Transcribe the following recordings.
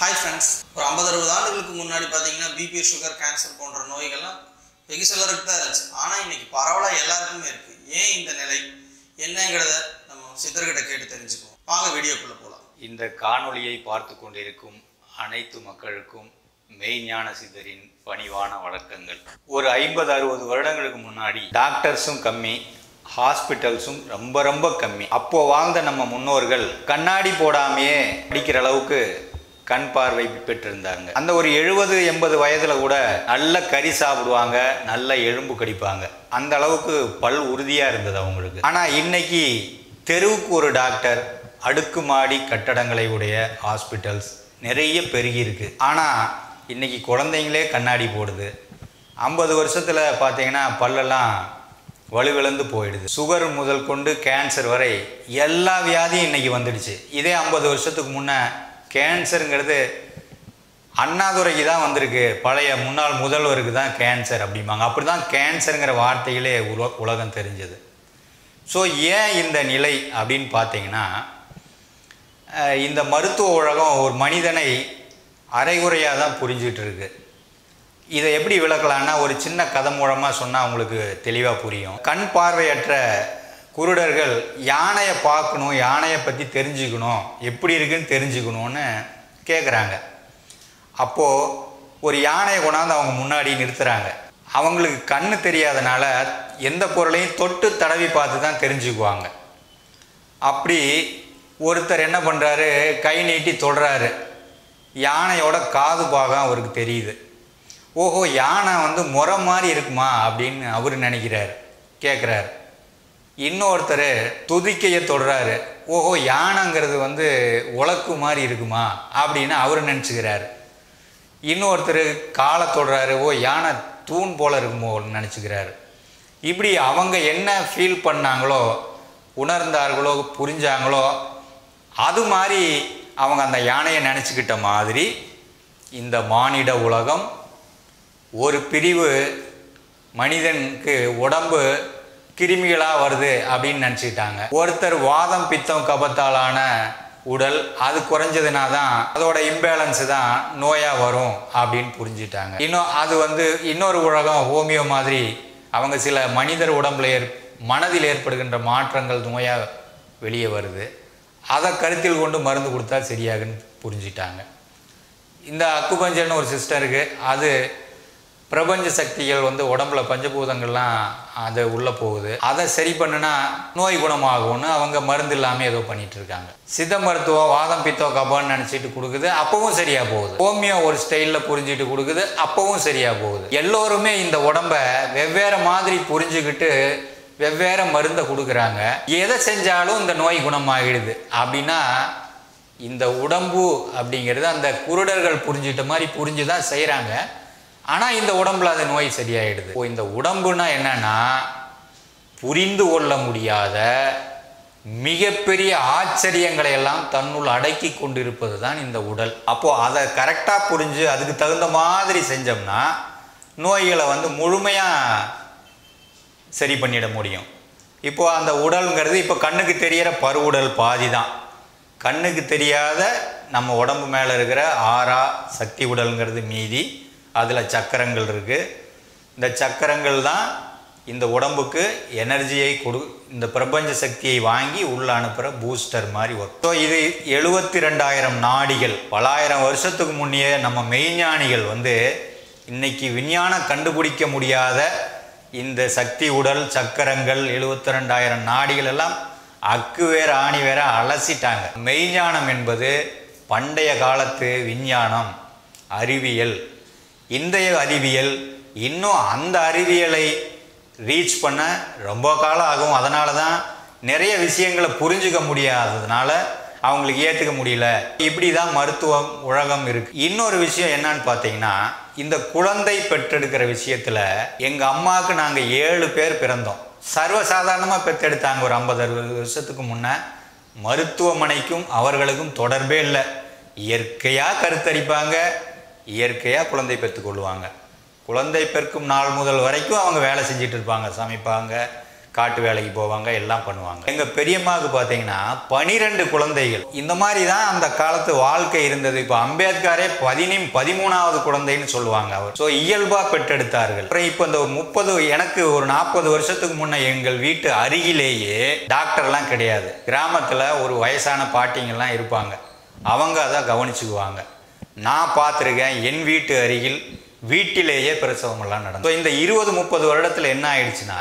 Hi friends, ஒரு 50-60 ஆண்டுகளுக்கு முன்னாடி பார்த்தீங்கன்னா பிபி, சுகர், கேன்சர் போன்ற நோய்கள்லாம் வெகு சிலருக்கு தான் இருந்துச்சு. ஆனால் இன்னைக்கு பரவலாக எல்லாருக்குமே இருக்குது. ஏன் இந்த நிலை என்னங்கிறத நம்ம சித்தர்கிட்ட கேட்டு தெரிஞ்சுக்குவோம். வாங்க வீடியோக்குள்ளே போகலாம். இந்த காணொளியை பார்த்து கொண்டிருக்கும் அனைத்து மக்களுக்கும் மெய்ஞான சித்தரின் பணிவான வணக்கங்கள். ஒரு 50-60 வருடங்களுக்கு முன்னாடி டாக்டர்ஸும் கம்மி, ஹாஸ்பிட்டல்ஸும் ரொம்ப கம்மி. அப்போ வாழ்ந்த நம்ம முன்னோர்கள் கண்ணாடி போடாமையே படிக்கிற அளவுக்கு கண் பார்வை பெற்றிருந்தாங்க. அந்த ஒரு 70-80 வயதுல கூட நல்ல கறி சாப்பிடுவாங்க, நல்ல எலும்பு கடிப்பாங்க. அந்த அளவுக்கு பல் உறுதியா இருந்தது அவங்களுக்கு. ஆனா இன்னைக்கு தெருவுக்கு ஒரு டாக்டர், அடுக்குமாடி கட்டடங்களை உடைய ஹாஸ்பிட்டல்ஸ் நிறைய பெருகி இருக்கு. ஆனா இன்னைக்கு குழந்தைங்களே கண்ணாடி போடுது. 50 வருஷத்துல பார்த்தீங்கன்னா பல்லெல்லாம் வலுவிழந்து போயிடுது. சுகர் முதல் கொண்டு கேன்சர் வரை எல்லா வியாதியும் இன்னைக்கு வந்துடுச்சு. இதே 50 வருஷத்துக்கு முன்ன கேன்சருங்கிறது அண்ணாதுரைக்கு தான் வந்திருக்கு, பழைய முன்னாள் முதல்வருக்கு தான் கேன்சர் அப்படிம்பாங்க. அப்படி தான் கேன்சருங்கிற வார்த்தைகளே உலகம் தெரிஞ்சது. ஸோ ஏன் இந்த நிலை அப்படின்னு பார்த்தீங்கன்னா, இந்த மருத்துவ உலகம் ஒரு மனிதனை அரைகுறையாக தான் புரிஞ்சிட்டு இருக்கு. இதை எப்படி விளக்கலான்னா, ஒரு சின்ன கதை மூலமாக சொன்னால் உங்களுக்கு தெளிவாக புரியும். கண் பார்வையற்ற குருடர்கள் யானையை பார்க்கணும், யானையை பற்றி தெரிஞ்சுக்கணும், எப்படி இருக்குன்னு தெரிஞ்சுக்கணும்னு கேட்குறாங்க. அப்போது ஒரு யானையை கொண்டாந்து அவங்க முன்னாடி நிறுத்துகிறாங்க. அவங்களுக்கு கண்ணு தெரியாதனால எந்த பொருளையும் தொட்டு தடவி பார்த்து தான் தெரிஞ்சுக்குவாங்க. அப்படி ஒருத்தர் என்ன பண்ணுறாரு, கை நீட்டி தொடுறாரு. யானையோட காது பாகம் அவருக்கு தெரியுது. ஓஹோ, யானை முறை மாதிரி இருக்குமா அப்படின்னு அவர் நினைக்கிறார், கேட்குறாரு. இன்னொருத்தர் துதிக்கையை தொடுறாரு. ஓஹோ, யானைங்கிறது உலக்கு மாதிரி இருக்குமா அப்படின்னு அவர் நினச்சிக்கிறாரு. இன்னொருத்தர் காலை தொடுறாரு. ஓ, யானை தூண் போல் இருக்குமோ நினச்சிக்கிறாரு. இப்படி அவங்க என்ன ஃபீல் பண்ணாங்களோ, உணர்ந்தார்களோ, புரிஞ்சாங்களோ, அது மாதிரி அவங்க அந்த யானையை நினச்சிக்கிட்ட மாதிரி இந்த மானிட உலகம் ஒரு பிரிவு மனிதனுக்கு உடம்பு கிருமிகளாக வருது அப்படின்னு நினச்சிக்கிட்டாங்க. ஒருத்தர் வாதம், பித்தம், கபத்தாலான உடல், அது குறைஞ்சதுனா தான் அதோட இம்பேலன்ஸு தான் நோயாக வரும் அப்படின்னு புரிஞ்சுட்டாங்க. இன்னும் அது இன்னொரு உலகம் ஹோமியோ மாதிரி அவங்க சில மனிதர் உடம்புல மனதில் ஏற்படுகின்ற மாற்றங்கள் நோயாக வெளியே வருது, அதை கருத்தில் கொண்டு மருந்து கொடுத்தா சரியாகுன்னு புரிஞ்சிட்டாங்க. இந்த அக்குபஞ்சர்னு ஒரு சிஸ்டருக்கு அது பிரபஞ்ச சக்திகள் உடம்புல பஞ்சபூதங்கள்லாம் அது உள்ளே போகுது, அதை சரி பண்ணுனா நோய் குணமாகும்னு அவங்க மருந்து இல்லாமல் ஏதோ பண்ணிட்டு இருக்காங்க. சித்த மருத்துவம் வாதம், பித்தம், கபம்னு நினச்சிட்டு கொடுக்குது, அப்பவும் சரியாக போகுது. ஹோமியோ ஒரு ஸ்டைலில் புரிஞ்சுட்டு கொடுக்குது, அப்பவும் சரியாக போகுது. எல்லோருமே இந்த உடம்பை வெவ்வேறு மாதிரி புரிஞ்சுக்கிட்டு வெவ்வேறு மருந்தை கொடுக்குறாங்க. எதை செஞ்சாலும் இந்த நோய் குணமாகிடுது. அப்படின்னா இந்த உடம்பு அப்படிங்கிறது அந்த குருடர்கள் புரிஞ்சிட்ட மாதிரி புரிஞ்சு தான் செய்கிறாங்க. ஆனால் இந்த உடம்புல அது நோய் சரியாயிடுது. இந்த உடம்புனா என்னன்னா, புரிந்து கொள்ள முடியாத மிகப்பெரிய ஆச்சரியங்களை எல்லாம் தன்னுள் அடக்கி கொண்டிருப்பது தான் இந்த உடல். அப்போது அதை கரெக்டாக புரிஞ்சு அதுக்கு தகுந்த மாதிரி செஞ்சோம்னா நோய்களை முழுமையாக சரி பண்ணிட முடியும். இப்போது அந்த உடல்ங்கிறது இப்போ கண்ணுக்கு தெரிகிற பருவுடல் பாதி தான். கண்ணுக்கு தெரியாத நம்ம உடம்பு மேலே இருக்கிற ஆறா சக்தி உடல்ங்கிறது மீதி. அதில் சக்கரங்கள் இருக்குது. இந்த சக்கரங்கள் தான் இந்த உடம்புக்கு எனர்ஜியை இந்த பிரபஞ்ச சக்தியை வாங்கி உள்ள அனுப்புகிற பூஸ்டர் மாதிரி வரும். ஸோ இது 72,000 நாடிகள். பலாயிரம் வருஷத்துக்கு முன்னே நம்ம மெய்ஞானிகள் இன்னைக்கு விஞ்ஞானம் கண்டுபிடிக்க முடியாத இந்த சக்தி உடல் சக்கரங்கள் 72,000 நாடிகள் எல்லாம் அக்கு வேற ஆணி வேற அலசிட்டாங்க. மெய்ஞானம் என்பது பண்டைய காலத்து விஞ்ஞானம், அறிவியல். இன்றைய அறிவியல் இன்னும் அந்த அறிவியலை ரீச் பண்ண ரொம்ப காலம் ஆகும். அதனால தான் நிறைய விஷயங்களை புரிஞ்சுக்க முடியாததுனால அவங்களுக்கு ஏற்றுக்க முடியல. இப்படி தான் மருத்துவம் உலகம் இருக்குது. இன்னொரு விஷயம் என்னன்னு பார்த்தீங்கன்னா, இந்த குழந்தை பெற்றெடுக்கிற விஷயத்தில் எங்கள் அம்மாவுக்கு நாங்கள் 7 பேர் பிறந்தோம். சர்வசாதாரணமாக பெற்றெடுத்தாங்க. ஒரு 50-60 வருஷத்துக்கு முன்னே மருத்துவமனைக்கும் அவர்களுக்கும் தொடர்பே இல்லை. இயற்கையாக கருத்தரிப்பாங்க, இயற்கையாக குழந்தை பெற்றுக்கொள்வாங்க. குழந்தை பெற்கும் நாள் முதல் வரைக்கும் அவங்க வேலை செஞ்சிட்டு இருப்பாங்க, சமைப்பாங்க, காட்டு வேலைக்கு போவாங்க, எல்லாம் பண்ணுவாங்க. எங்கள் பெரியம்மாவுக்கு பார்த்தீங்கன்னா 12 குழந்தைகள். இந்த மாதிரி தான் அந்த காலத்து வாழ்க்கை இருந்தது. இப்போ அம்பேத்கரே 13வது குழந்தைன்னு சொல்லுவாங்க அவர். ஸோ இயல்பாக பெற்றெடுத்தார்கள். அப்புறம் இப்போ இந்த 30 எனக்கு ஒரு 40 வருஷத்துக்கு முன்னே எங்கள் வீட்டு அருகிலேயே டாக்டர்லாம் கிடையாது. கிராமத்தில் ஒரு வயசான பாட்டிங்கெல்லாம் இருப்பாங்க, அவங்க அதை கவனிச்சுக்குவாங்க. நான் பார்த்துருக்கேன், என் வீட்டு அருகில் வீட்டிலேயே பிரசவமெல்லாம் நடந்தது. இந்த 20-30 வருடத்தில் என்ன ஆயிடுச்சுன்னா,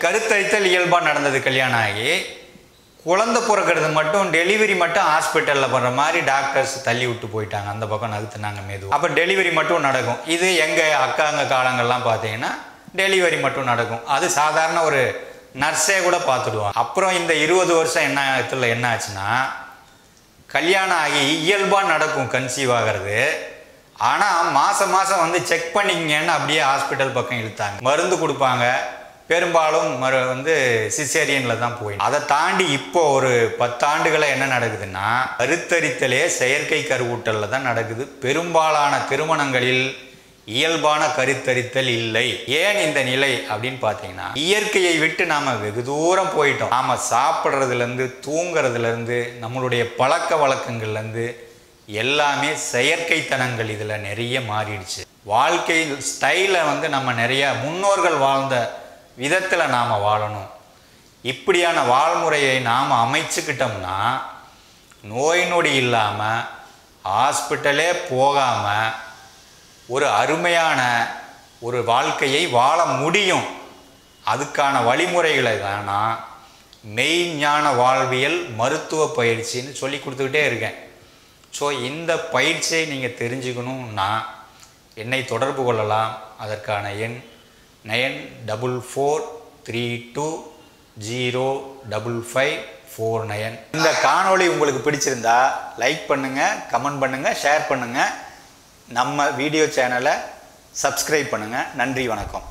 கருத்தரித்தல் இயல்பாக நடந்தது. கல்யாணம் ஆகி குழந்தை பிறக்கிறது மட்டும், டெலிவரி மட்டும் ஹாஸ்பிட்டலில் பண்ணுற மாதிரி டாக்டர்ஸ் தள்ளி விட்டு போயிட்டாங்க. அந்த பக்கம் நகர்த்துனாங்க மெதுவாக. அப்போ டெலிவரி மட்டும் நடக்கும். இது எங்கள் அக்காங்க காலங்கள்லாம் பார்த்தீங்கன்னா டெலிவரி மட்டும் நடக்கும். அது சாதாரண ஒரு நர்ஸே கூட பார்த்துடுவாங்க. அப்புறம் இந்த 20 வருஷம் என்ன ஆச்சுன்னா, கல்யாணம் ஆகி இயல்பாக நடக்கும் கன்சீவ் ஆகிறது. ஆனால் மாதம் வந்து செக் பண்ணிக்கங்கன்னு அப்படியே ஹாஸ்பிட்டல் பக்கம் இழுத்தாங்க. மருந்து கொடுப்பாங்க, பெரும்பாலும் வந்து சிசேரியனில் தான் போய். அதை தாண்டி இப்போ ஒரு 10 ஆண்டுகளை என்ன நடக்குதுன்னா, கருத்தரித்தலே செயற்கை கருவூட்டலில் தான் நடக்குது. பெரும்பாலான திருமணங்களில் இயல்பான கருத்தரித்தல் இல்லை. ஏன் இந்த நிலை அப்படின்னு பார்த்தீங்கன்னா, இயற்கையை விட்டு நாம் வெகு தூரம் போயிட்டோம். நாம் சாப்பிட்றதுலேருந்து தூங்கிறதுலேருந்து நம்மளுடைய பழக்க வழக்கங்கள்லேருந்து எல்லாமே செயற்கைத்தனங்கள் இதில் நிறைய மாறிடுச்சு. வாழ்க்கை ஸ்டைலை வந்து நம்ம நிறைய முன்னோர்கள் வாழ்ந்த விதத்தில் நாம் வாழணும். இப்படியான வாழ்முறையை நாம் அமைச்சுக்கிட்டோம்னா நோய் நொடி இல்லாமல் ஹாஸ்பிட்டலே போகாமல் ஒரு அருமையான ஒரு வாழ்க்கையை வாழ முடியும். அதுக்கான வழிமுறைகளை தானா மெய்ஞான வாழ்வியல் மருத்துவ பயிற்சின்னு சொல்லி கொடுத்துக்கிட்டே இருக்கேன். ஸோ இந்த பயிற்சியை நீங்கள் தெரிஞ்சுக்கணுன்னா என்னை தொடர்பு கொள்ளலாம். அதற்கான எண் 9432055549. இந்த காணொளி உங்களுக்கு பிடிச்சிருந்தா லைக் பண்ணுங்கள், கமெண்ட் பண்ணுங்கள், ஷேர் பண்ணுங்கள். நம்ம வீடியோ சேனலை சப்ஸ்கிரைப் பண்ணுங்கள். நன்றி, வணக்கம்.